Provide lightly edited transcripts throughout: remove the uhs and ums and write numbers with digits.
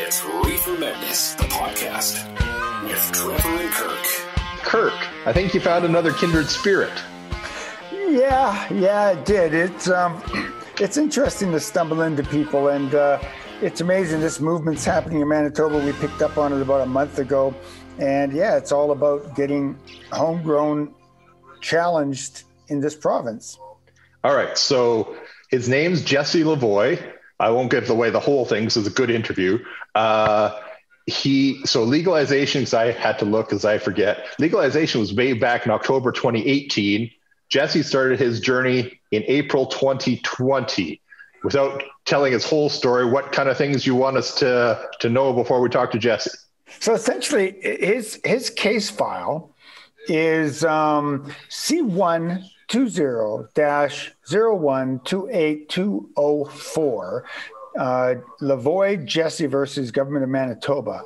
It's ReeferMEDness, the podcast, with Trevor and Kirk. Kirk, I think you found another kindred spirit. Yeah, it did. It's interesting to stumble into people, and it's amazing. This movement's happening in Manitoba. We picked up on it about a month ago, and yeah, it's all about getting homegrown challenged in this province. All right, so his name's Jesse Lavoie. I won't give away the whole thing, so it's a good interview. So legalization, because I had to look because I forget. Legalization was way back in October 2018. Jesse started his journey in April 2020. Without telling his whole story, what kind of things you want us to know before we talk to Jesse? So essentially, his case file is C120-0128-204, Lavoie Jesse versus Government of Manitoba.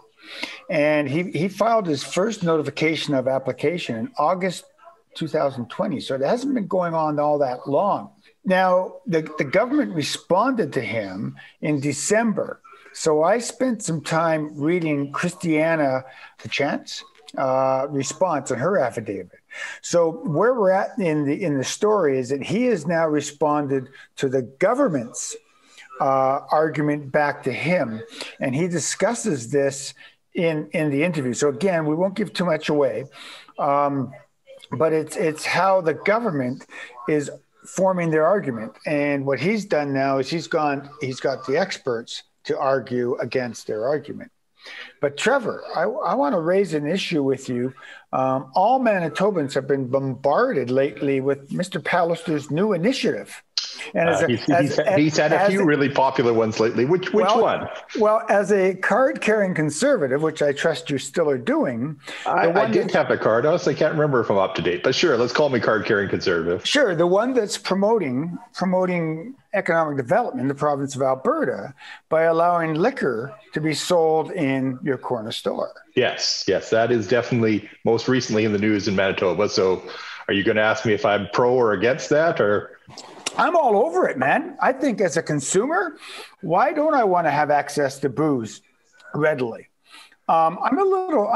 And he filed his first notification of application in August 2020. So it hasn't been going on all that long. Now, the government responded to him in December. So I spent some time reading Christiana Chant's response on her affidavit. So where we're at in the story is that he has now responded to the government's argument back to him, and he discusses this in the interview. So again, we won't give too much away, but it's how the government is forming their argument. And what he's done now is he's got the experts to argue against their argument. But Trevor, I want to raise an issue with you. All Manitobans have been bombarded lately with Mr. Pallister's new initiative. And he's had a few really popular ones lately. Which one? Well, as a card-carrying conservative, which I trust you still are doing. I did have a card. I can't remember if I'm up to date. But sure, let's call me card-carrying conservative. Sure, the one that's promoting economic development in the province of Alberta by allowing liquor to be sold in your corner store. Yes, that is definitely most recently in the news in Manitoba. So are you going to ask me if I'm pro or against that, or? I'm all over it, man. I think as a consumer, why don't I want to have access to booze readily? I'm a little,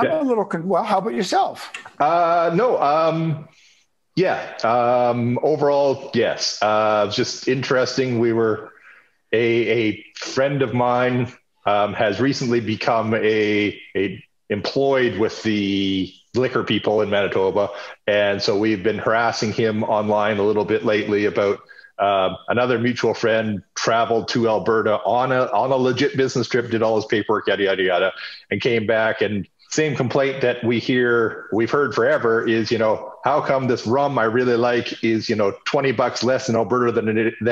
well, how about yourself? No. Overall, yes. Just interesting. We were a friend of mine has recently become a employed with the liquor people in Manitoba, and so we've been harassing him online a little bit lately about another mutual friend traveled to Alberta on a legit business trip, did all his paperwork, yada yada yada, and came back, and same complaint that we've heard forever is, how come this rum I really like is, $20 less in Alberta than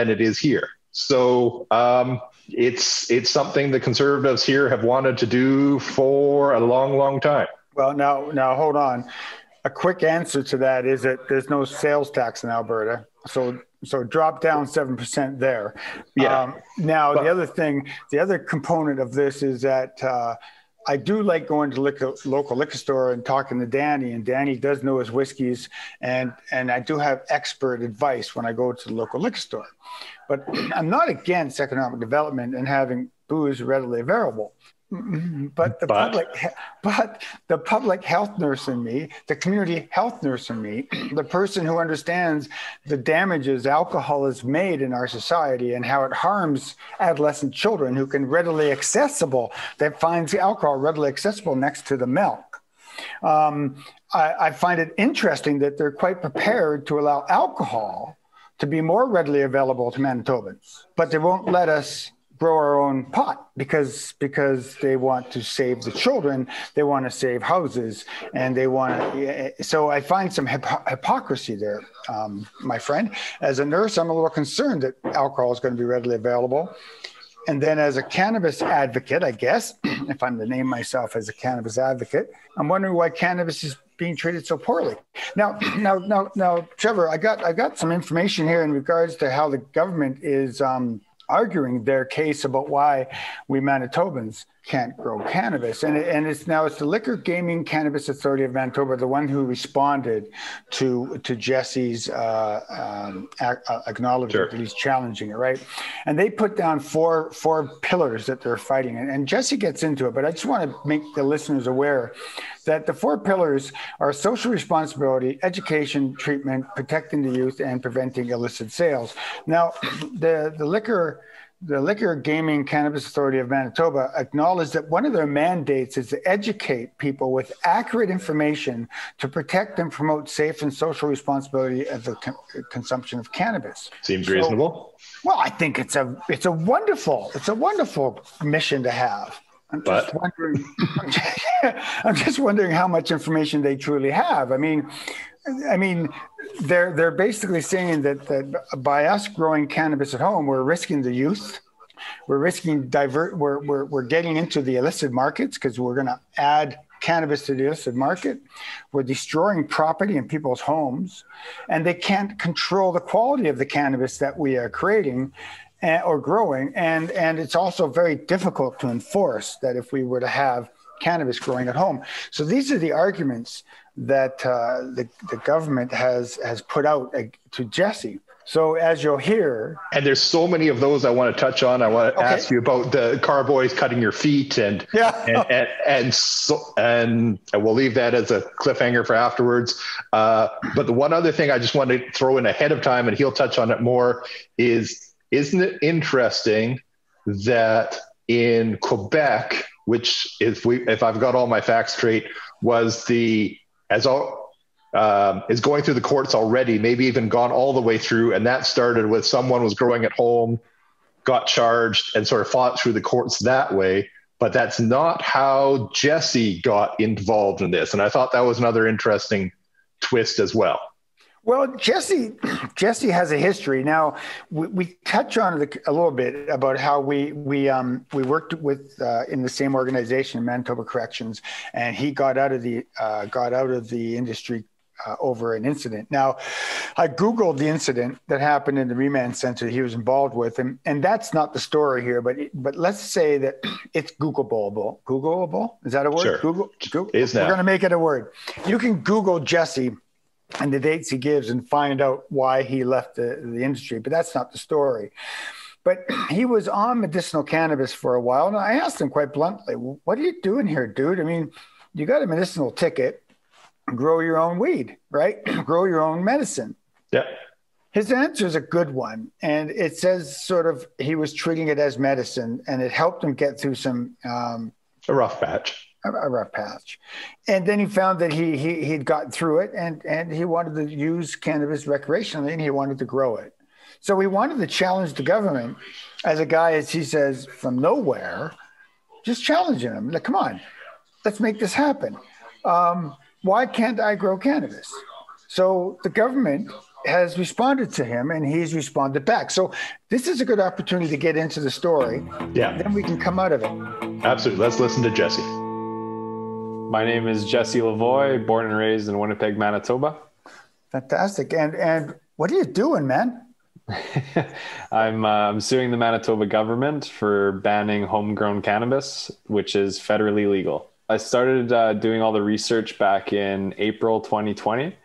it is here. So it's something the conservatives here have wanted to do for a long, long time. Well, now hold on. A quick answer to that is that there's no sales tax in Alberta. So drop down 7% there. Yeah. The other component of this is that I do like going to local liquor store and talking to Danny, and Danny does know his whiskeys, and I do have expert advice when I go to the local liquor store. But I'm not against economic development and having booze readily available. But the public health nurse in me, the community health nurse in me, the person who understands the damages alcohol has made in our society and how it harms adolescent children who can that finds alcohol readily accessible next to the milk. I find it interesting that they're quite prepared to allow alcohol to be more readily available to Manitobans, but they won't let us grow our own pot because they want to save the children, they want to save houses, and they want to. So I find some hypocrisy there, my friend. As a nurse, I'm a little concerned that alcohol is going to be readily available. And then as a cannabis advocate, I guess, if I'm to name myself as a cannabis advocate, I'm wondering why cannabis is being treated so poorly. Now, Trevor, I got some information here in regards to how the government is arguing their case about why we Manitobans can't grow cannabis. And it's the Liquor Gaming Cannabis Authority of Manitoba, the one who responded to Jesse's acknowledgement that he's challenging it, right? And they put down four pillars that they're fighting. And Jesse gets into it, but I just want to make the listeners aware that the four pillars are social responsibility, education, treatment, protecting the youth, and preventing illicit sales. Now, the Liquor Gaming Cannabis Authority of Manitoba acknowledged that one of their mandates is to educate people with accurate information to protect and promote safe and social responsibility of the consumption of cannabis. Seems reasonable. Well, I think it's a wonderful mission to have. I'm just wondering how much information they truly have. I mean, they're basically saying that by us growing cannabis at home, we're risking the youth. We're risking we're getting into the illicit markets because we're going to add cannabis to the illicit market. We're destroying property in people's homes, and they can't control the quality of the cannabis that we are creating or growing. And it's also very difficult to enforce that if we were to have cannabis growing at home. So these are the arguments that the government has put out to Jesse. So as you'll hear, and there's so many of those I want to touch on. I want to ask you about the carboys cutting your feet, and we'll leave that as a cliffhanger for afterwards. But the one other thing I just want to throw in ahead of time, and he'll touch on it more, is isn't it interesting that in Quebec, which if I've got all my facts straight, is going through the courts already, maybe even gone all the way through. And that started with someone was growing at home, got charged, and sort of fought through the courts that way. But that's not how Jesse got involved in this. And I thought that was another interesting twist as well. Well, Jesse has a history. Now, we touch on it a little bit about how we worked with in the same organization, Manitoba Corrections, and he got out of the industry over an incident. Now, I Googled the incident that happened in the remand center he was involved with, and that's not the story here, but let's say that it's Googleable. Googleable? Is that a word? Sure. Google? Is now. We're going to make it a word. You can Google Jesse and the dates he gives and find out why he left the industry, but that's not the story. But he was on medicinal cannabis for a while, and I asked him quite bluntly, what are you doing here, dude? I mean, you got a medicinal ticket, grow your own weed, right? Grow your own medicine. Yeah. His answer is a good one, and it says sort of he was treating it as medicine, and it helped him get through some... a rough patch. A rough patch. And then he found that he'd gotten through it, and he wanted to use cannabis recreationally, and he wanted to grow it. So he wanted to challenge the government as a guy, as he says, from nowhere, just challenging him. Like, come on, let's make this happen. Why can't I grow cannabis? So the government has responded to him, and he's responded back. So this is a good opportunity to get into the story. Yeah. Then we can come out of it. Absolutely. Let's listen to Jesse. My name is Jesse Lavoie, born and raised in Winnipeg, Manitoba. Fantastic. And what are you doing, man? I'm suing the Manitoba government for banning homegrown cannabis, which is federally legal. I started doing all the research back in April 2020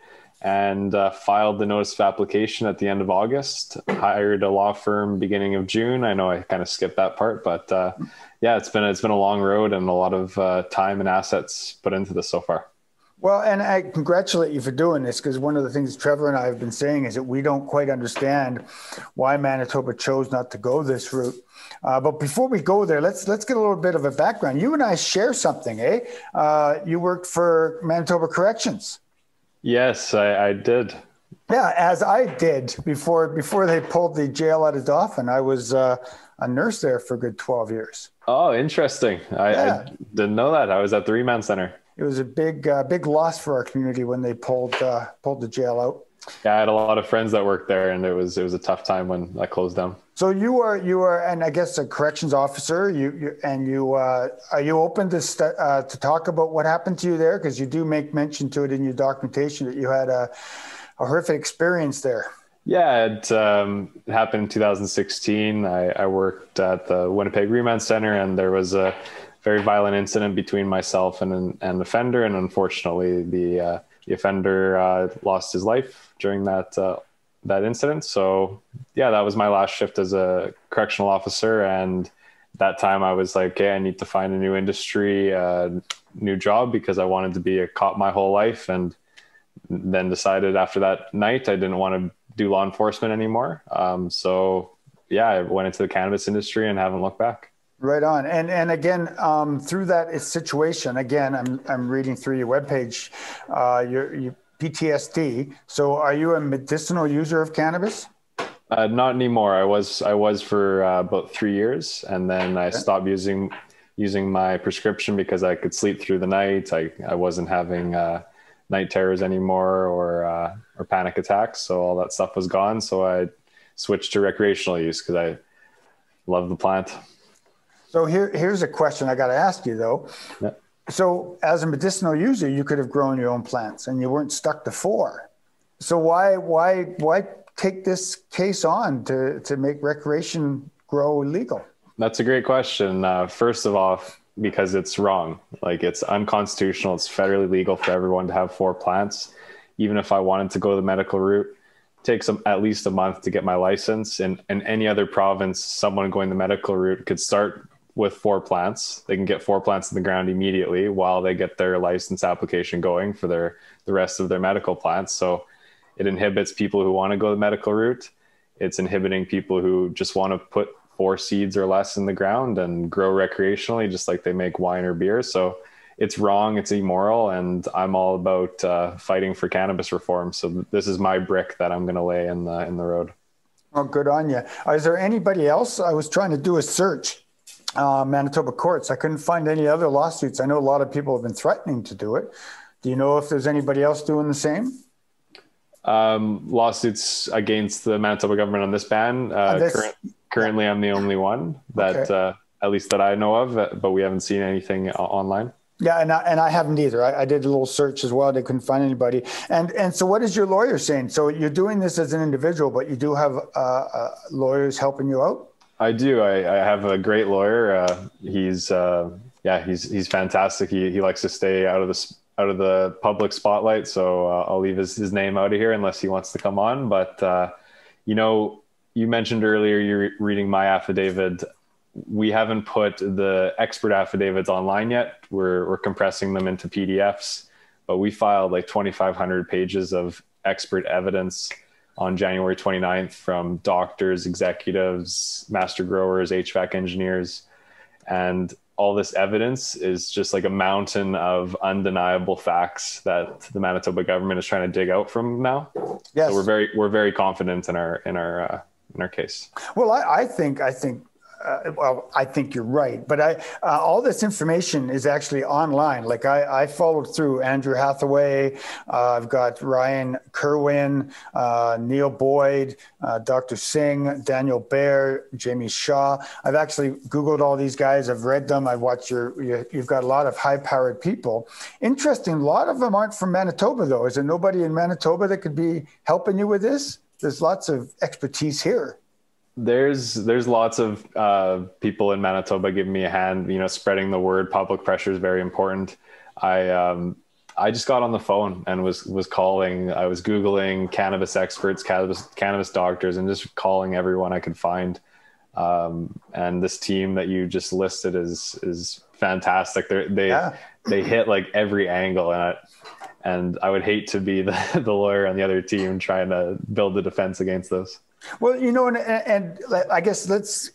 and filed the notice of application at the end of August. Hired a law firm beginning of June. I know I kind of skipped that part, but yeah, it's been a long road and a lot of time and assets put into this so far. Well, and I congratulate you for doing this, because one of the things Trevor and I have been saying is that we don't quite understand why Manitoba chose not to go this route. But before we go there, let's get a little bit of a background. You and I share something, eh? You worked for Manitoba Corrections. Yes, I did. Yeah, as I did before they pulled the jail out of Dauphin. I was a nurse there for a good 12 years. Oh, interesting. I didn't know that. I was at the remand center. It was a big loss for our community when they pulled the jail out. Yeah, I had a lot of friends that worked there, and it was a tough time when that closed down. So you are, and I guess a corrections officer. Are you open to talk about what happened to you there? Because you do make mention to it in your documentation that you had a horrific experience there. Yeah, it happened in 2016. I worked at the Winnipeg Remand Center, and there was a very violent incident between myself and an offender, and unfortunately, the offender lost his life during that incident. So, yeah, that was my last shift as a correctional officer, and that time I was like, "Okay, I need to find a new industry, new job," because I wanted to be a cop my whole life, and then decided after that night I didn't want to do law enforcement anymore. So yeah, I went into the cannabis industry and haven't looked back. Right on. And again, through that situation, again, I'm reading through your webpage, your PTSD. So are you a medicinal user of cannabis? Not anymore. I was for about 3 years, and then I stopped using my prescription because I could sleep through the night. I wasn't having night terrors anymore or panic attacks. So all that stuff was gone. So I switched to recreational use because I love the plant. So here's a question I got to ask you though. Yeah. So as a medicinal user, you could have grown your own plants and you weren't stuck to 4. So why take this case on to make recreation grow legal? That's a great question. First of all, because it's wrong. Like, it's unconstitutional. It's federally legal for everyone to have 4 plants. Even if I wanted to go the medical route, it takes at least a month to get my license. In any other province, someone going the medical route could start with 4 plants. They can get 4 plants in the ground immediately while they get their license application going for the rest of their medical plants. So it inhibits people who want to go the medical route. It's inhibiting people who just want to put 4 seeds or less in the ground and grow recreationally, just like they make wine or beer. So it's wrong, it's immoral, and I'm all about fighting for cannabis reform. So this is my brick that I'm going to lay in the road. Oh, good on you. Is there anybody else? I was trying to do a search, Manitoba courts. I couldn't find any other lawsuits. I know a lot of people have been threatening to do it. Do you know if there's anybody else doing the same? Lawsuits against the Manitoba government on this ban. Currently, I'm the only one that, at least that I know of, but we haven't seen anything online. Yeah, and I haven't either. I did a little search as well. They couldn't find anybody. And so what is your lawyer saying? So you're doing this as an individual, but you do have lawyers helping you out? I do. I have a great lawyer. He's fantastic. He likes to stay out of the public spotlight. So I'll leave his name out of here unless he wants to come on. But, you mentioned earlier you're reading my affidavit. We haven't put the expert affidavits online yet. We're compressing them into PDFs, but we filed like 2,500 pages of expert evidence on January 29th from doctors, executives, master growers, HVAC engineers. And all this evidence is just like a mountain of undeniable facts that the Manitoba government is trying to dig out from now. Yes. So we're very confident in our case. Well, I think you're right, but all this information is actually online. Like I followed through Andrew Hathaway. I've got Ryan Kerwin, Neil Boyd, Dr. Singh, Daniel Baer, Jamie Shaw. I've actually Googled all these guys. I've read them. I've watched you've got a lot of high-powered people. Interesting. A lot of them aren't from Manitoba, though. Is there nobody in Manitoba that could be helping you with this? There's lots of expertise here. There's lots of people in Manitoba giving me a hand, spreading the word. Public pressure is very important. I just got on the phone and was calling. I was Googling cannabis experts, cannabis doctors, and just calling everyone I could find. And this team that you just listed is fantastic. They hit like every angle, and I would hate to be the lawyer on the other team trying to build the defense against this. Well, and I guess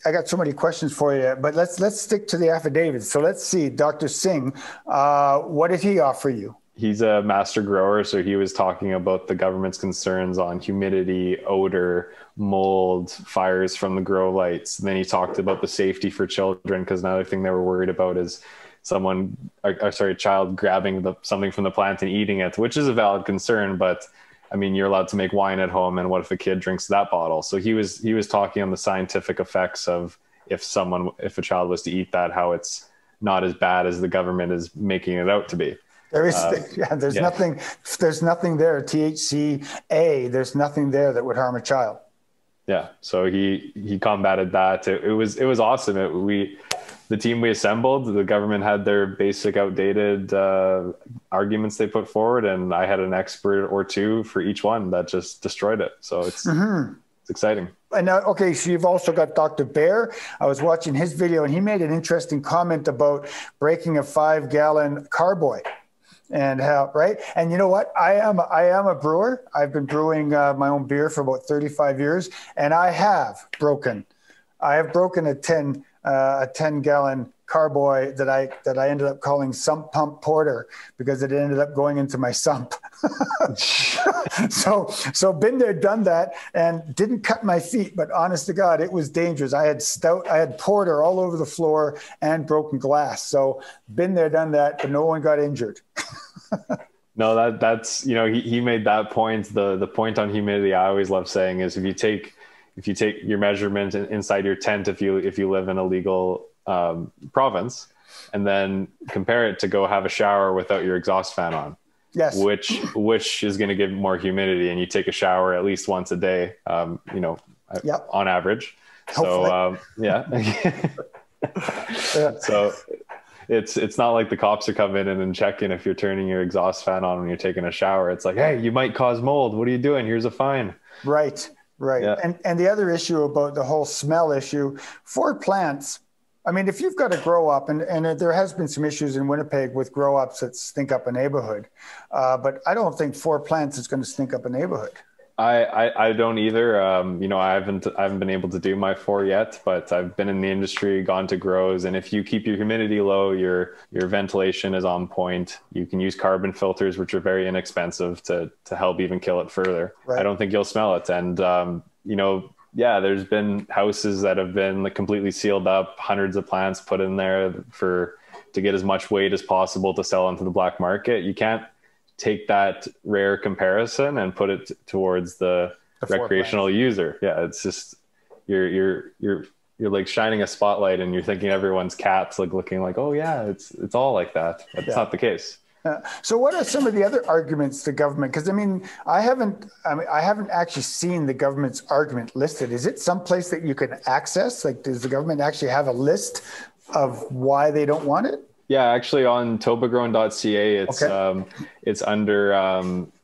I got so many questions for you, but let's stick to the affidavit. So let's see, Dr. Singh, what did he offer you? He's a master grower, so he was talking about the government's concerns on humidity, odor, mold, fires from the grow lights. And then he talked about the safety for children, because another thing they were worried about is a child grabbing something from the plant and eating it, which is a valid concern, but I mean, you're allowed to make wine at home, and what if a kid drinks that bottle? So he was talking on the scientific effects of if a child was to eat that, how it's not as bad as the government is making it out to be. There is, there's nothing there. THCA, there's nothing there that would harm a child. Yeah. So he combated that. It was awesome. The team we assembled, the government had their basic outdated arguments they put forward, and I had an expert or two for each one that just destroyed it. So it's exciting. And now, okay, so you've also got Dr. Bear. I was watching his video, and he made an interesting comment about breaking a 5-gallon carboy. And how, right? And you know what? I am a brewer. I've been brewing my own beer for about 35 years, and I have broken a 10-gallon carboy that I ended up calling sump pump porter because it ended up going into my sump. so been there, done that, and didn't cut my feet, but honest to God, it was dangerous. I had porter all over the floor and broken glass. So been there, done that, but no one got injured. No, that's, he made that point. The point on humidity I always love saying is if you take your measurement inside your tent, if you live in a legal province, and then compare it to go have a shower without your exhaust fan on, yes, which is going to give more humidity, and you take a shower at least once a day, yep, on average. Hopefully. So so it's not like the cops are coming in and checking if you're turning your exhaust fan on when you're taking a shower. It's like, hey, you might cause mold. What are you doing? Here's a fine. Right. Yeah. And the other issue about the whole smell issue for plants, I mean, if you've got a grow up, and there has been some issues in Winnipeg with grow ups that stink up a neighborhood, but I don't think 4 plants is going to stink up a neighborhood. I don't either. I haven't been able to do my 4 yet, but I've been in the industry, gone to grows, and if you keep your humidity low, your ventilation is on point. You can use carbon filters, which are very inexpensive to help even kill it further. Right. I don't think you'll smell it. And there's been houses that have been like completely sealed up, hundreds of plants put in there to get as much weight as possible to sell onto the black market. You can't take that rare comparison and put it towards the recreational user. Yeah, it's just you're like shining a spotlight, and you're thinking everyone's cat's like looking like, oh yeah, it's all like that. But it's not the case. So what are some of the other arguments the government? Because I haven't actually seen the government's argument listed. Is it someplace that you can access? Like, does the government actually have a list of why they don't want it? Yeah, actually on TobaGrown.ca, it's under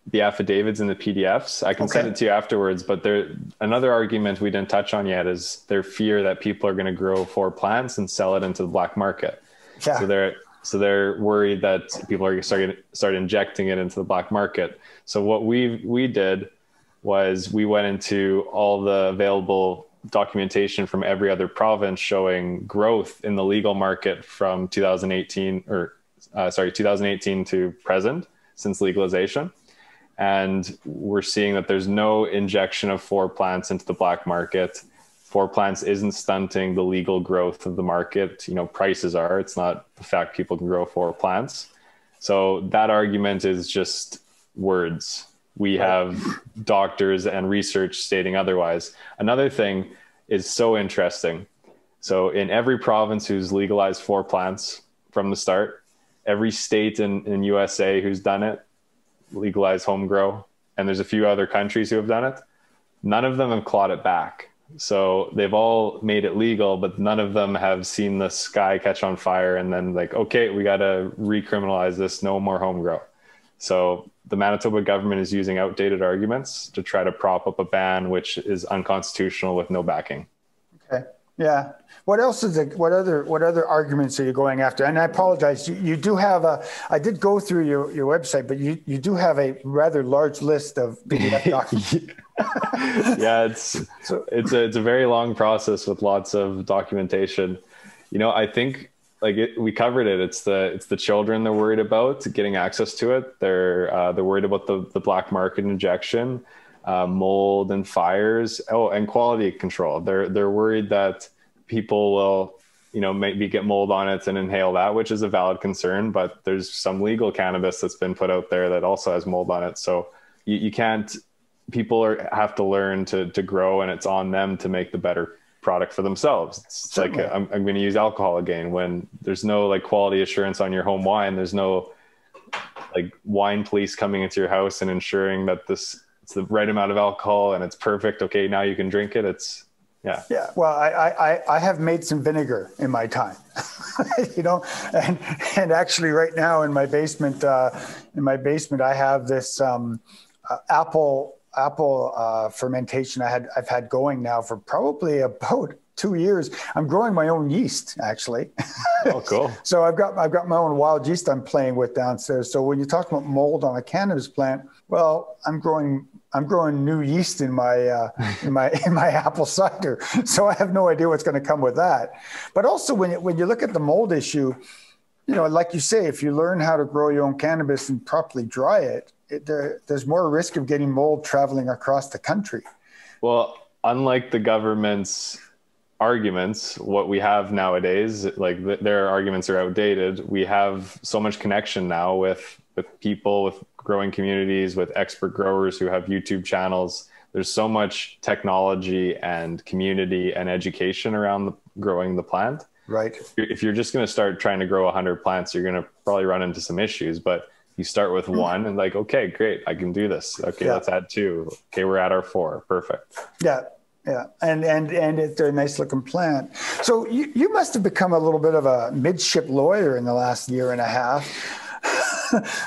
the affidavits and the PDFs. I can send it to you afterwards, but another argument we didn't touch on yet is their fear that people are going to grow 4 plants and sell it into the black market. Yeah. So they're worried that people are going to start injecting it into the black market. So what we did was we went into all the available documentation from every other province showing growth in the legal market from 2018 to present since legalization. And we're seeing that there's no injection of 4 plants into the black market. 4 plants isn't stunting the legal growth of the market. Prices are, it's not the fact people can grow 4 plants. So that argument is just words. We have doctors and research stating otherwise. Another thing is so interesting. So in every province who's legalized 4 plants from the start, every state in USA who's done it, legalized home grow, and there's a few other countries who have done it, none of them have clawed it back. So they've all made it legal, but none of them have seen the sky catch on fire and then like, okay, we got to recriminalize this, no more home grow. So the Manitoba government is using outdated arguments to try to prop up a ban, which is unconstitutional with no backing. Okay. Yeah. What else what other arguments are you going after? And I apologize. You do have I did go through your website, but you do have a rather large list of PDF documents. Yeah, it's a very long process with lots of documentation. I think we covered it. It's the children they're worried about getting access to it. They're worried about the black market injection, mold and fires. Oh, and quality control. They're worried that people will, maybe get mold on it and inhale that, which is a valid concern. But there's some legal cannabis that's been put out there that also has mold on it. So you can't. People have to learn to grow, and it's on them to make the better product for themselves. It's like I'm going to use alcohol again. When there's no quality assurance on your home wine, there's no like wine police coming into your house and ensuring that it's the right amount of alcohol and it's perfect. Okay, now you can drink it. It's Yeah. Well, I have made some vinegar in my time, and actually right now in my basement, I have this apple fermentation I've had going now for probably about 2 years. I'm growing my own yeast, actually. Oh, cool. So I've got my own wild yeast I'm playing with downstairs. So when you talk about mold on a cannabis plant, well, I'm growing new yeast in my apple cider. So I have no idea what's going to come with that. But also when you look at the mold issue, like you say, if you learn how to grow your own cannabis and properly dry it, there's more risk of getting mold traveling across the country. Well, unlike the government's arguments, what we have nowadays, like their arguments are outdated. We have so much connection now with people, with growing communities, with expert growers who have YouTube channels. There's so much technology and community and education around growing the plant. Right. If you're just going to start trying to grow 100 plants, you're going to probably run into some issues. But you start with one and like, okay, great, I can do this. Okay, let's add 2. Okay, we're at our 4. Perfect. Yeah. Yeah, and it's a nice looking plant. So you must have become a little bit of a midship lawyer in the last year and a half.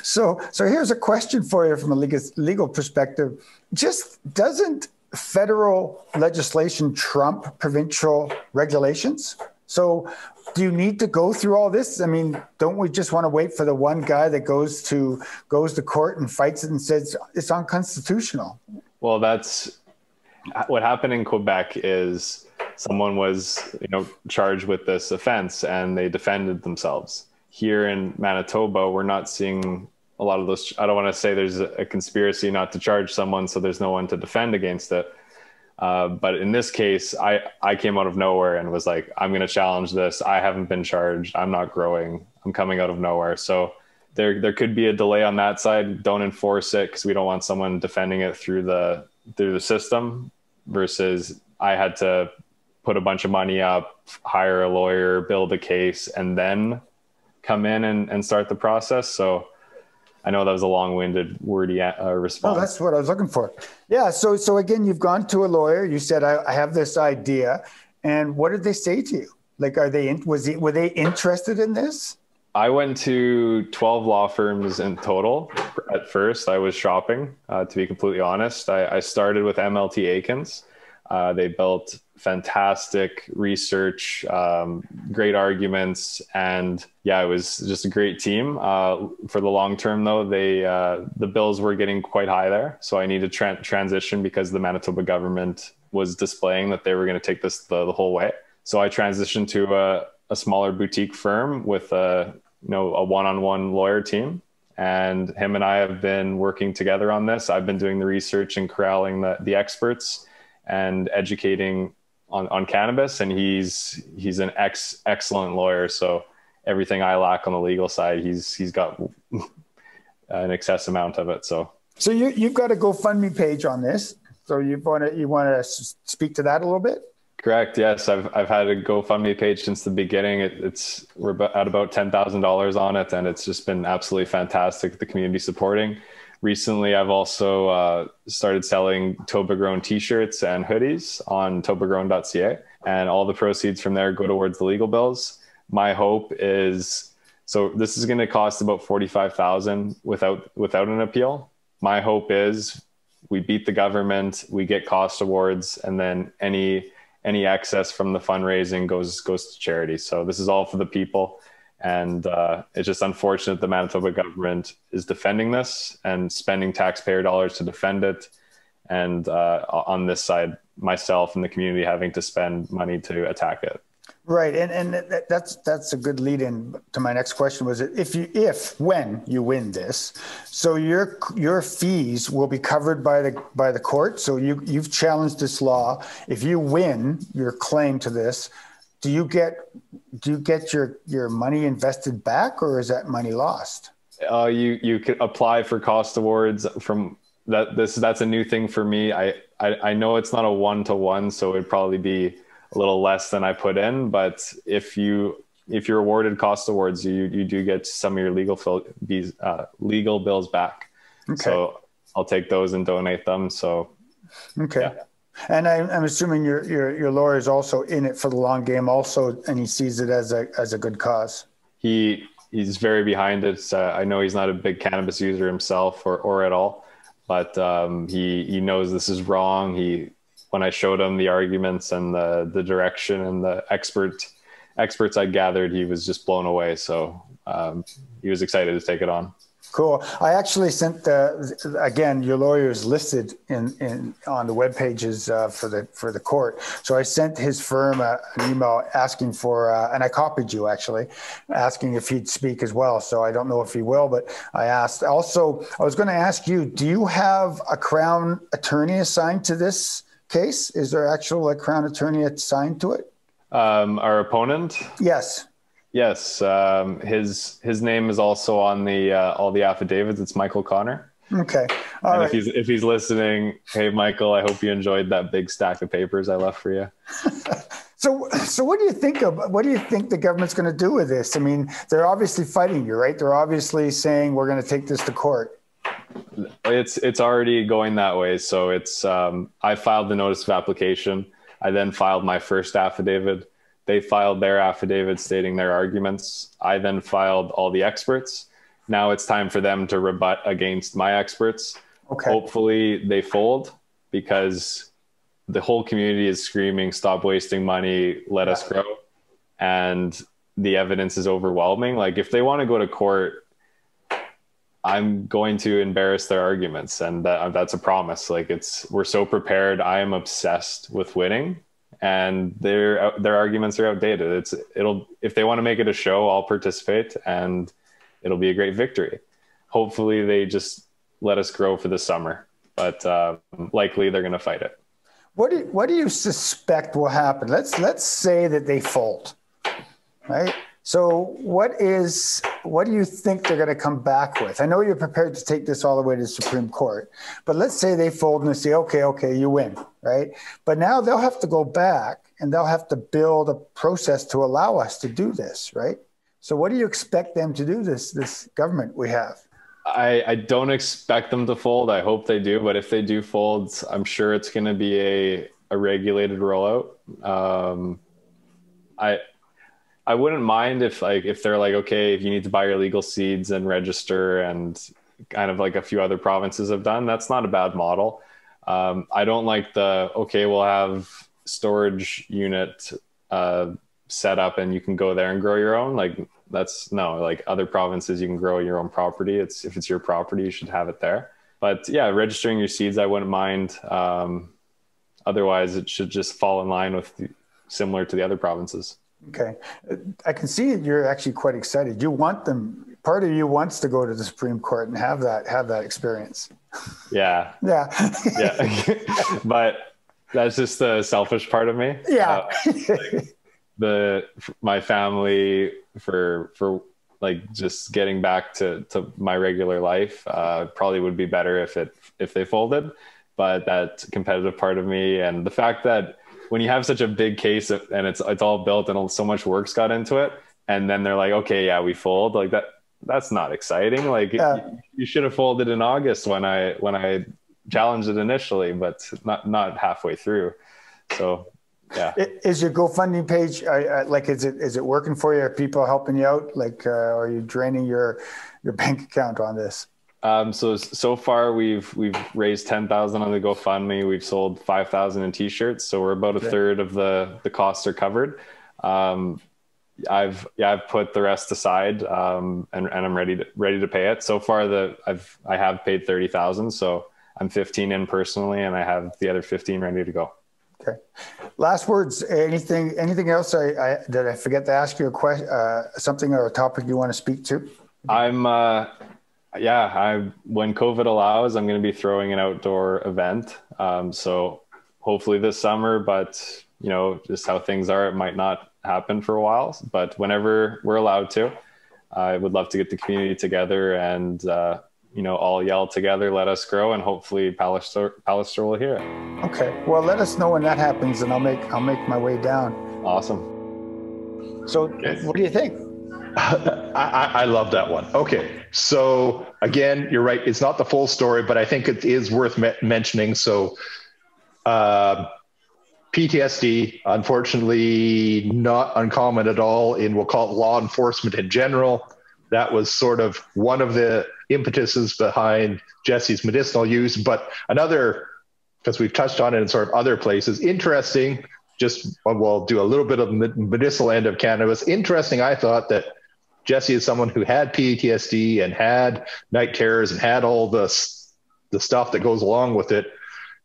So here's a question for you from a legal perspective. Just doesn't federal legislation trump provincial regulations? So do you need to go through all this? I mean, don't we just want to wait for the one guy that goes to court and fights it and says it's unconstitutional? Well, that's what happened in Quebec. Is someone was, charged with this offense and they defended themselves. Here in Manitoba, we're not seeing a lot of those. I don't want to say there's a conspiracy not to charge someone, so there's no one to defend against it. But in this case, I came out of nowhere and was like, I'm going to challenge this. I haven't been charged. I'm not growing. I'm coming out of nowhere. So there could be a delay on that side. Don't enforce it because we don't want someone defending it through the system. Versus I had to put a bunch of money up, hire a lawyer, build a case, and then come in and start the process. So I know that was a long-winded, wordy response. Oh, that's what I was looking for. Yeah. So again, you've gone to a lawyer. You said, I have this idea. And what did they say to you? Like, were they interested in this? I went to 12 law firms in total. At first, I was shopping, to be completely honest. I started with MLT Aikens. They built fantastic research, great arguments, and it was just a great team. For the long term, though, the bills were getting quite high there, so I needed to transition because the Manitoba government was displaying that they were going to take this the whole way. So I transitioned to a smaller boutique firm with a one-on-one lawyer team. And him and I have been working together on this. I've been doing the research and corralling the experts and educating on cannabis. And he's an excellent lawyer. So everything I lack on the legal side, he's got an excess amount of it. So you've got a GoFundMe page on this. So you want to speak to that a little bit? Correct. Yes, I've had a GoFundMe page since the beginning. We're at about $10,000 on it, and it's just been absolutely fantastic. The community supporting. Recently, I've also started selling TobaGrown T-shirts and hoodies on TobaGrown.ca, and all the proceeds from there go towards the legal bills. My hope is, so this is going to cost about $45,000 without an appeal. My hope is we beat the government, we get cost awards, and then any excess from the fundraising goes to charity. So this is all for the people. And it's just unfortunate the Manitoba government is defending this and spending taxpayer dollars to defend it. And on this side, myself and the community having to spend money to attack it. Right. And that's a good lead in to my next question was when you win this, so your fees will be covered by the court. So you've challenged this law. If you win your claim to this, do you get your money invested back, or is that money lost? You could apply for cost awards from that. That's a new thing for me. I know it's not a 1-to-1, so it'd probably be a little less than I put in, but if you if you're awarded cost awards, you do get some of your legal bills back. Okay. So I'll take those and donate them. So, okay. Yeah. And I'm assuming your lawyer is also in it for the long game also, and he sees it as a good cause. He's very behind it. I know he's not a big cannabis user himself or at all, but he knows this is wrong. When I showed him the arguments and the direction and the experts I gathered, he was just blown away. So he was excited to take it on. Cool. I actually sent again, your lawyer is listed on the web pages for the court. So I sent his firm an email asking for, and I copied you actually, asking if he'd speak as well. So I don't know if he will, but I asked. Also, I was going to ask you, do you have a Crown attorney assigned to this case? Is there actual Crown attorney assigned to it? Our opponent? Yes. Yes, his name is also on all the affidavits. It's Michael Connor. Okay, all right. If he's listening, hey Michael, I hope you enjoyed that big stack of papers I left for you. So what do you think the government's going to do with this? I mean, they're obviously fighting you, right? They're obviously saying we're going to take this to court. It's already going that way. So I filed the notice of application. I then filed my first affidavit. They filed their affidavit stating their arguments. I then filed all the experts. Now it's time for them to rebut against my experts. Okay. Hopefully they fold, because the whole community is screaming, stop wasting money, let us grow. And the evidence is overwhelming. Like, if they want to go to court, I'm going to embarrass their arguments. And that's a promise. Like, we're so prepared. I am obsessed with winning. And their arguments are outdated. If they want to make it a show, I'll participate, and it'll be a great victory. Hopefully they just let us grow for the summer, but likely they're going to fight it. What do you suspect will happen? Let's say that they fold, right? So what do you think they're going to come back with? I know you're prepared to take this all the way to the Supreme Court, but let's say they fold and they say, okay, you win, right? But now they'll have to go back and they'll have to build a process to allow us to do this, right? So what do you expect them to do, this government we have? I don't expect them to fold. I hope they do, but if they do fold, I'm sure it's going to be a regulated rollout. I wouldn't mind if they're like, okay, if you need to buy your legal seeds and register, and kind of like a few other provinces have done, that's not a bad model. I don't like we'll have storage unit set up and you can go there and grow your own. Like, like other provinces, you can grow your own property. If it's your property, you should have it there. But yeah, registering your seeds, I wouldn't mind. Otherwise, it should just fall in line with similar to the other provinces. Okay. I can see you're actually quite excited. You want them, part of you wants to go to the Supreme Court and have that experience. Yeah. Yeah. Yeah. But that's just the selfish part of me. Yeah. My family for like just getting back to my regular life, probably would be better if they folded, but that competitive part of me, and the fact that when you have such a big case and it's all built and so much work's got into it, and then they're like, okay, yeah, we fold, like that's not exciting. Like, you should have folded in August when I challenged it initially, but not halfway through. So yeah. Is your GoFundMe page is it working for you? Are people helping you out? Like, are you draining your bank account on this? So far we've raised 10,000 on the GoFundMe. We've sold 5,000 in t-shirts. So we're about a third of the costs are covered. I've put the rest aside, and I'm ready to pay it. So far I have paid 30,000. So I'm 15 in personally, and I have the other 15 ready to go. Okay. Last words. Anything else did I forget to ask you a question, something or a topic you want to speak to? When COVID allows, I'm going to be throwing an outdoor event. So hopefully this summer, but just how things are, it might not happen for a while, but whenever we're allowed to, I would love to get the community together and, all yell together, let us grow, and hopefully Pallister will hear it. Okay. Well, let us know when that happens and I'll make my way down. Awesome. So what do you think? I love that one. Okay. So again, you're right. It's not the full story, but I think it is worth mentioning. So PTSD, unfortunately, not uncommon at all in, we'll call it law enforcement in general. That was sort of one of the impetuses behind Jesse's medicinal use. But another, because we've touched on it in sort of other places, interesting, just we'll do a little bit of medicinal end of cannabis. Interesting, I thought, that Jesse is someone who had PTSD and had night terrors and had all the stuff that goes along with it,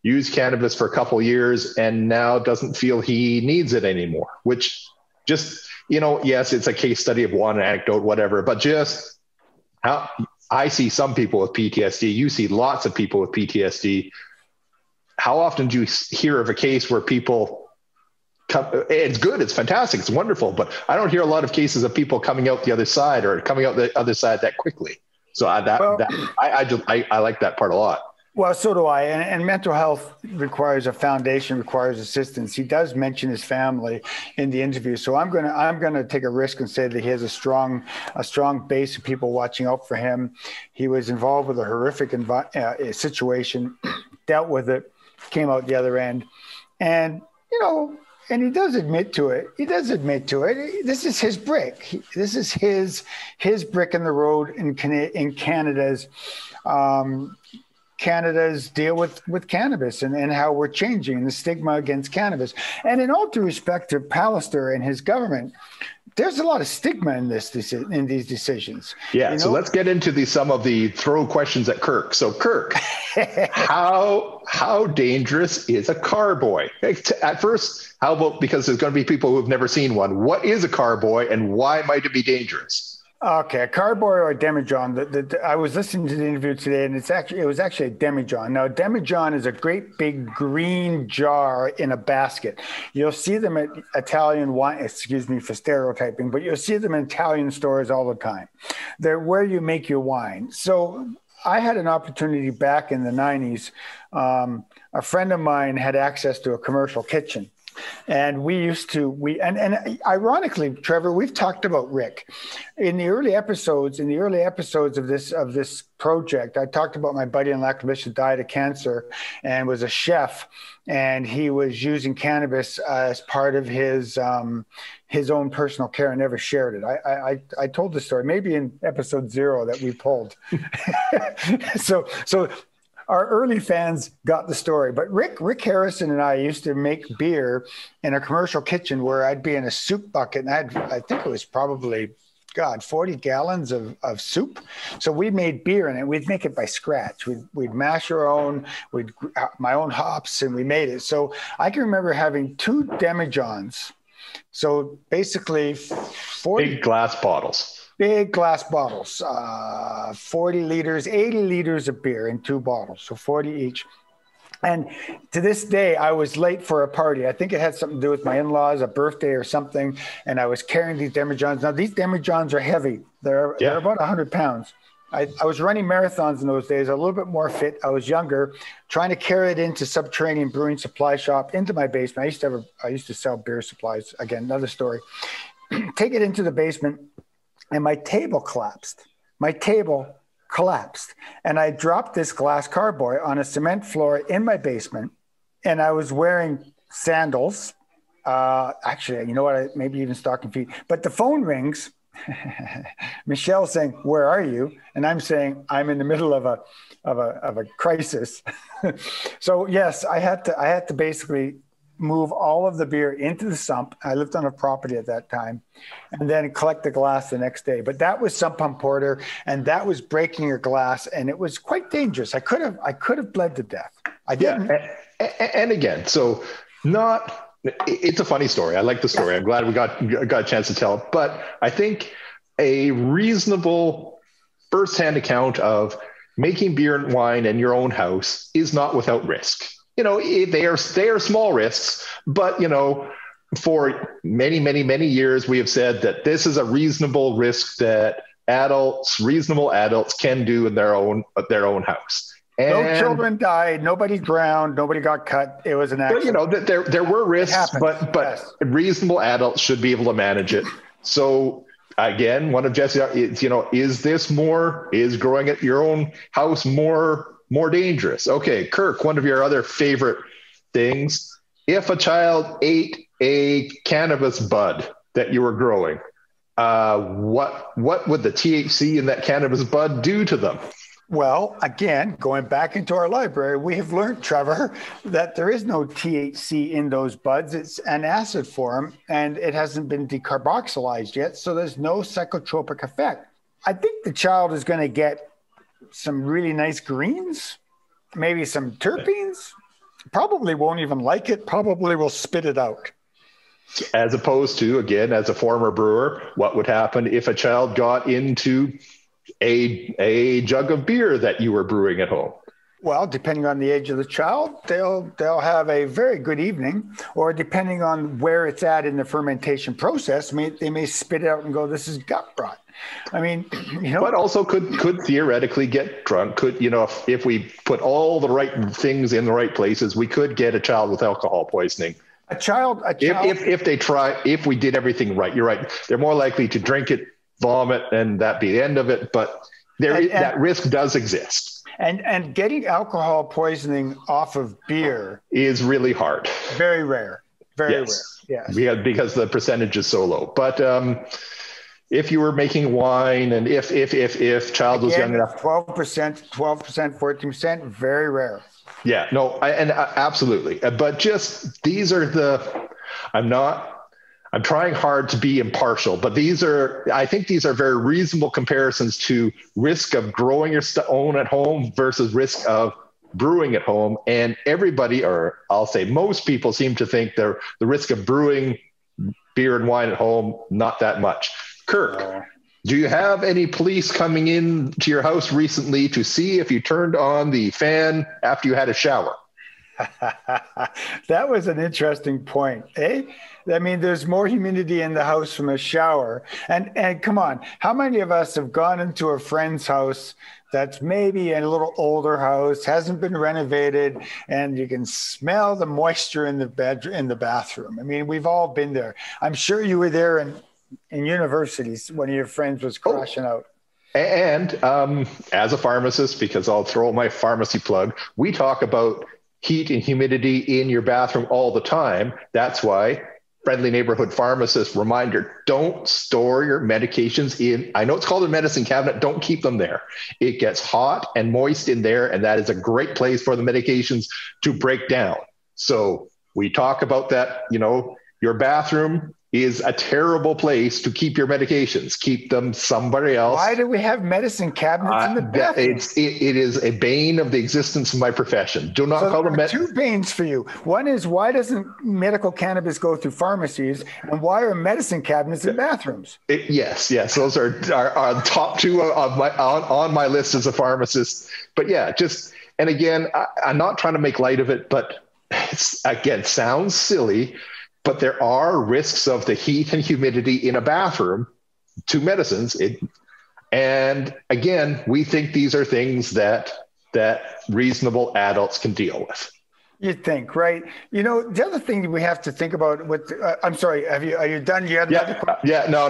used cannabis for a couple of years, and now doesn't feel he needs it anymore, which just, yes, it's a case study of one anecdote, whatever, but just how I see some people with PTSD. You see lots of people with PTSD. How often do you hear of a case where people it's good, it's fantastic, it's wonderful, but I don't hear a lot of cases of people coming out the other side or coming out the other side that quickly. So I like that part a lot. Well, so do I. And mental health requires a foundation, requires assistance. He does mention his family in the interview. So I'm gonna take a risk and say that he has a strong base of people watching out for him. He was involved with a horrific situation, dealt with it, came out the other end, and and he does admit to it. This is his brick. This is his brick in the road in Canada's. Canada's deal with cannabis and how we're changing the stigma against cannabis. And in all due respect to Pallister and his government, there's a lot of stigma in these decisions. Yeah. So let's get into some of the throw questions at Kirk. So Kirk, how dangerous is a carboy? At first, how about, because there's going to be people who have never seen one, what is a carboy and why might it be dangerous? Okay, a carboy or a demijohn. I was listening to the interview today, and it was actually a demijohn. Now, a demijohn is a great big green jar in a basket. You'll see them at Italian wine. Excuse me for stereotyping, but you'll see them in Italian stores all the time. They're where you make your wine. So I had an opportunity back in the 90s. A friend of mine had access to a commercial kitchen. And and ironically, Trevor, we've talked about Rick in the early episodes of this project. I talked about my buddy in Lackabish who died of cancer and was a chef, and he was using cannabis as part of his own personal care and never shared it. I told the story maybe in episode 0 that we pulled. So our early fans got the story, but Rick Harrison and I used to make beer in a commercial kitchen where I'd be in a soup bucket, and I think it was probably 40 gallons of soup. So we made beer in it. We'd make it by scratch. We'd mash our own, my own hops, and we made it. So I can remember having 2 demijohns. So basically 40 big glass bottles. Big glass bottles, 40 liters, 80 liters of beer in 2 bottles, so 40 each. And to this day, I was late for a party. I think it had something to do with my in-laws, a birthday or something, and I was carrying these demijohns. Now, these demijohns are heavy. They're about 100 pounds. I was running marathons in those days, a little bit more fit. I was younger, trying to carry it into Subterranean Brewing Supply Shop, into my basement. I used to sell beer supplies. Again, another story. Take it into the basement. And my table collapsed. And I dropped this glass carboy on a cement floor in my basement. And I was wearing sandals. Actually, you know what? Maybe even stocking feet. But the phone rings. Michelle's saying, "Where are you?" And I'm saying, "I'm in the middle of a crisis." So yes, I had to basically move all of the beer into the sump. I lived on a property at that time, and then collect the glass the next day. But that was sump pump porter, and that was breaking a glass, and it was quite dangerous. I could have bled to death. I didn't. Yeah. And again, so it's a funny story. I like the story. I'm glad we got a chance to tell it. But I think a reasonable firsthand account of making beer and wine in your own house is not without risk. They are small risks, but, for many, many, many years, we have said that this is a reasonable risk that reasonable adults can do in their own house. And, no children died. Nobody drowned. Nobody got cut. It was an accident. But, there were risks, but reasonable adults should be able to manage it. So again, one of Jesse, is growing at your own house more dangerous? Okay, Kirk, one of your other favorite things, if a child ate a cannabis bud that you were growing, what would the THC in that cannabis bud do to them? Well, again, going back into our library, we have learned, Trevor, that there is no THC in those buds. It's an acid form, and it hasn't been decarboxylized yet, so there's no psychotropic effect. I think the child is going to get some really nice greens, maybe some terpenes. Probably won't even like it, probably will spit it out. As opposed to, again, as a former brewer, what would happen if a child got into a jug of beer that you were brewing at home? Well, depending on the age of the child, they'll have a very good evening, or depending on where it's at in the fermentation process, they may spit it out and go, "This is gut rot." I mean, but also could theoretically get drunk. If we put all the right things in the right places, we could get a child with alcohol poisoning. A child. If we did everything right, you're right. They're more likely to drink it, vomit, and that be the end of it. But that risk does exist. And getting alcohol poisoning off of beer is really hard. Very rare. Very rare. Yes. Because the percentage is so low. But if you were making wine, and if child was young enough, 12%, 14%, very rare. Yeah, no, absolutely. But just these are I'm trying hard to be impartial, but I think these are very reasonable comparisons to risk of growing your own at home versus risk of brewing at home. And everybody, or I'll say most people, seem to think the risk of brewing beer and wine at home, not that much. Kirk, do you have any police coming in to your house recently to see if you turned on the fan after you had a shower? That was an interesting point, eh? I mean, there's more humidity in the house from a shower. And come on, how many of us have gone into a friend's house that's maybe a little older house, hasn't been renovated, and you can smell the moisture in the bathroom? I mean, we've all been there. I'm sure you were there in universities when your friends was crashing out. And as a pharmacist, because I'll throw my pharmacy plug, we talk about heat and humidity in your bathroom all the time. That's why friendly neighborhood pharmacist reminder, don't store your medications in, I know it's called a medicine cabinet, don't keep them there. It gets hot and moist in there, and that is a great place for the medications to break down. So we talk about that, your bathroom is a terrible place to keep your medications. Keep them somewhere else. Why do we have medicine cabinets in the bathroom? It is a bane of the existence of my profession. Do not call them two banes for you. One is, why doesn't medical cannabis go through pharmacies, and why are medicine cabinets in bathrooms? Yes. Those are top two of on my list as a pharmacist. But yeah, and again, I'm not trying to make light of it, but it sounds silly. But there are risks of the heat and humidity in a bathroom to medicines. And again, we think these are things that reasonable adults can deal with. You'd think, right? The other thing we have to think about with, I'm sorry, are you done? You had another question? Yeah, no.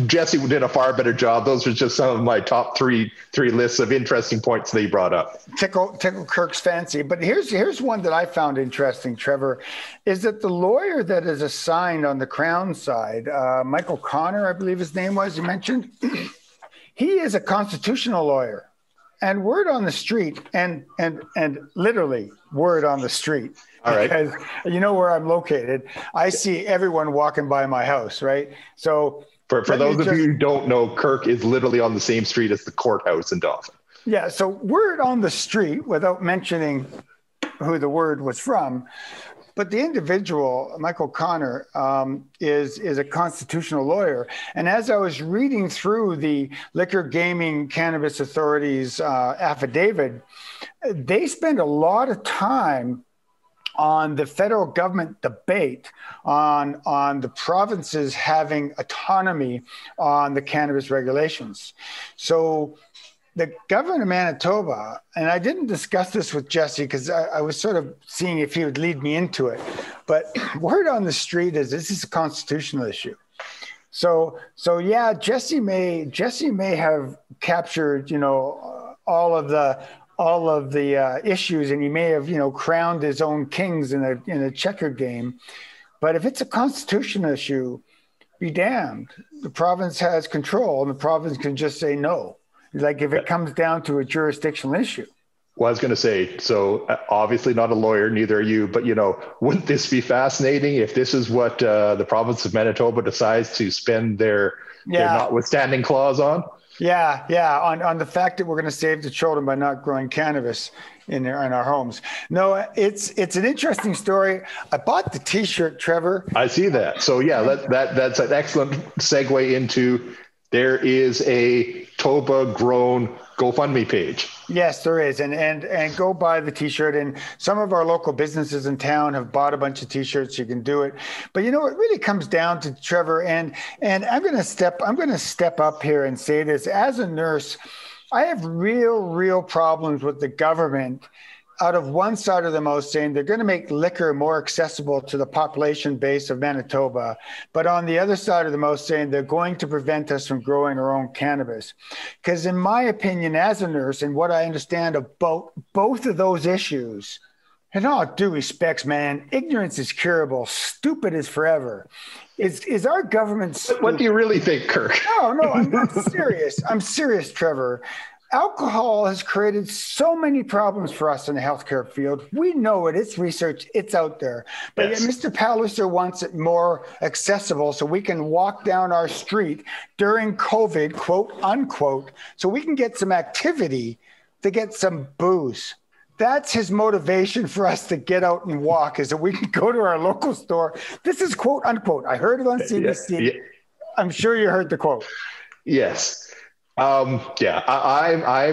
Jesse did a far better job. Those are just some of my top three lists of interesting points that he brought up. Tickle Kirk's fancy. But here's one that I found interesting, Trevor, is that the lawyer that is assigned on the Crown side, Michael Connor, I believe his name was, you mentioned, he is a constitutional lawyer. And word on the street, and literally word on the street, all right, because you know where I'm located. I see everyone walking by my house, right? So for those of you who don't know, Kirk is literally on the same street as the courthouse in Dauphin. Yeah, so word on the street, without mentioning who the word was from, but the individual, Michael Connor, is a constitutional lawyer. And as I was reading through the Liquor Gaming Cannabis Authority's affidavit, they spend a lot of time on the federal government debate on the provinces having autonomy on the cannabis regulations. So the governor of Manitoba, and I didn't discuss this with Jesse because I was sort of seeing if he would lead me into it, but word on the street is this is a constitutional issue. So yeah, Jesse may have captured, all of the issues, and he may have, crowned his own kings in a checker game. But if it's a constitutional issue, be damned. The province has control, and the province can just say no. Like if it comes down to a jurisdictional issue. Well, I was going to say, so obviously not a lawyer, neither are you, but, wouldn't this be fascinating if this is what the province of Manitoba decides to spend their notwithstanding clause on? Yeah. On the fact that we're going to save the children by not growing cannabis in our homes. No, it's an interesting story. I bought the T-shirt, Trevor. I see that. So yeah, that's an excellent segue into there is a TobaGrown GoFundMe page. Yes, there is. And go buy the T-shirt. And some of our local businesses in town have bought a bunch of T-shirts. You can do it. But it really comes down to, Trevor, and I'm going to step up here and say this. As a nurse, I have real problems with the government out of one side of the mouth saying they're going to make liquor more accessible to the population base of Manitoba, but on the other side of the mouth saying they're going to prevent us from growing our own cannabis. Because in my opinion, as a nurse, and what I understand about both of those issues, and all due respects, man, ignorance is curable, stupid is forever. Is our government stupid? What do you really think, Kirk? No, I'm serious. I'm serious, Trevor. Alcohol has created so many problems for us in the healthcare field. We know it. It's research. It's out there. But yes. Yet Mr. Pallister wants it more accessible so we can walk down our street during COVID, quote, unquote, so we can get some activity to get some booze. That's his motivation for us to get out and walk, is that we can go to our local store. This is quote, unquote. I heard it on CBC. Yeah. I'm sure you heard the quote. Yes. I'm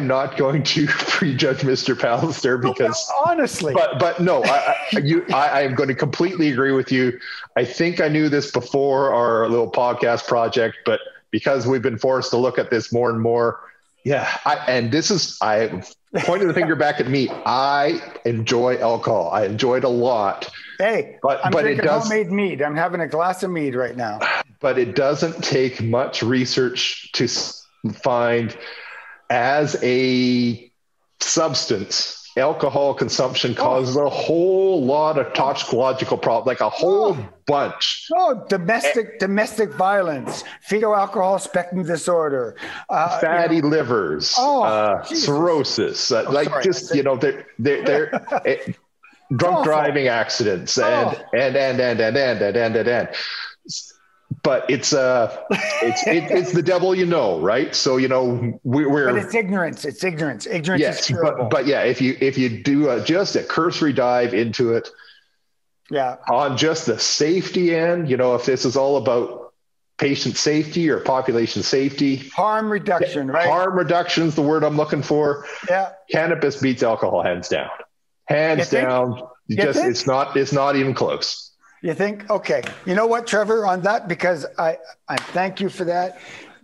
not going to prejudge Mr. Pallister because honestly, but no, I am going to completely agree with you. I think I knew this before our little podcast project, but because we've been forced to look at this more and more. Yeah. I pointed the finger back at me. I enjoy alcohol. I enjoy it a lot. Hey, I'm drinking homemade mead. I'm having a glass of mead right now. But it doesn't take much research to find as a substance, alcohol consumption causes a whole lot of toxicological problems, like a whole bunch. Domestic violence, fetal alcohol spectrum disorder, fatty livers, cirrhosis, they're drunk driving accidents, and. But it's the devil, right? So we're. But it's ignorance. It's ignorance. Ignorance yes, is curable. but yeah, if you do just a cursory dive into it, on just the safety end, if this is all about patient safety or population safety, harm reduction, right? Harm reduction is the word I'm looking for. Yeah, cannabis beats alcohol hands down. Hands down. It's not even close. You think? Okay. You know what, Trevor, on that, because I thank you for that.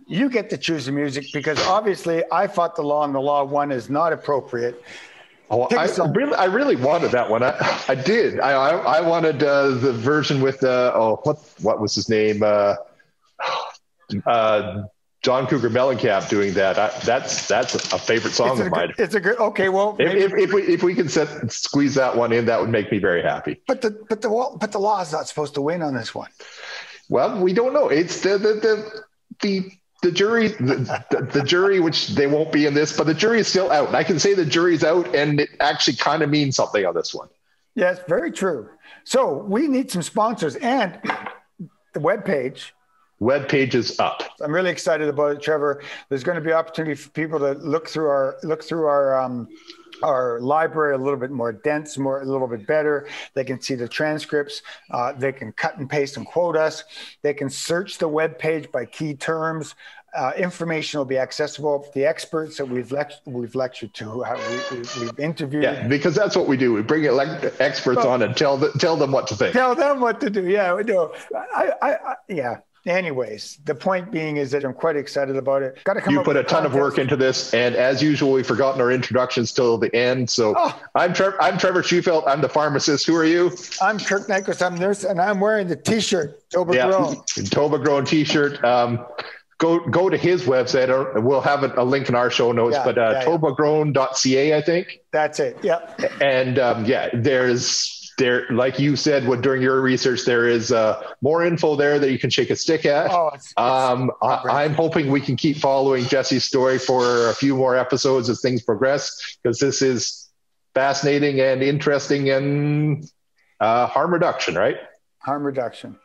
You get to choose the music because obviously I fought the law and the law won is not appropriate. Oh, I really wanted that one. I did. I wanted the version with what was his name? John Cougar Mellencamp doing that. That's a favorite song of mine. It's a good. Okay, well, if we can squeeze that one in, that would make me very happy. But the law is not supposed to win on this one. Well, we don't know. It's the jury, the jury, which they won't be in this, but the jury is still out. And I can say the jury's out, and it actually kind of means something on this one. Yes, very true. So we need some sponsors and the webpage. Web page is up. I'm really excited about it, Trevor. There's going to be opportunity for people to look through our library a little bit more dense, a little bit better. They can see the transcripts. They can cut and paste and quote us. They can search the web page by key terms. Information will be accessible. The experts that we've lectured to, we've interviewed. Yeah, because that's what we do. We bring experts on and tell them what to think. Tell them what to do. Yeah, we do. Yeah. anyways, the point being is that I'm quite excited about it. Got to come. You up put with a ton of work into this, and as usual, we've forgotten our introductions till the end. So I'm Trevor Schufelt. I'm the pharmacist. Who are you? I'm Kirk Nyquist. I'm nurse, and I'm wearing the T-shirt, TobaGrown. Yeah, TobaGrown T-shirt. Go to his website. We'll have a link in our show notes, but tobagrown.ca, I think. That's it. Yeah. And there, like you said, during your research, there is more info there that you can shake a stick at. I'm hoping we can keep following Jesse's story for a few more episodes as things progress, because this is fascinating and interesting and harm reduction, right? Harm reduction.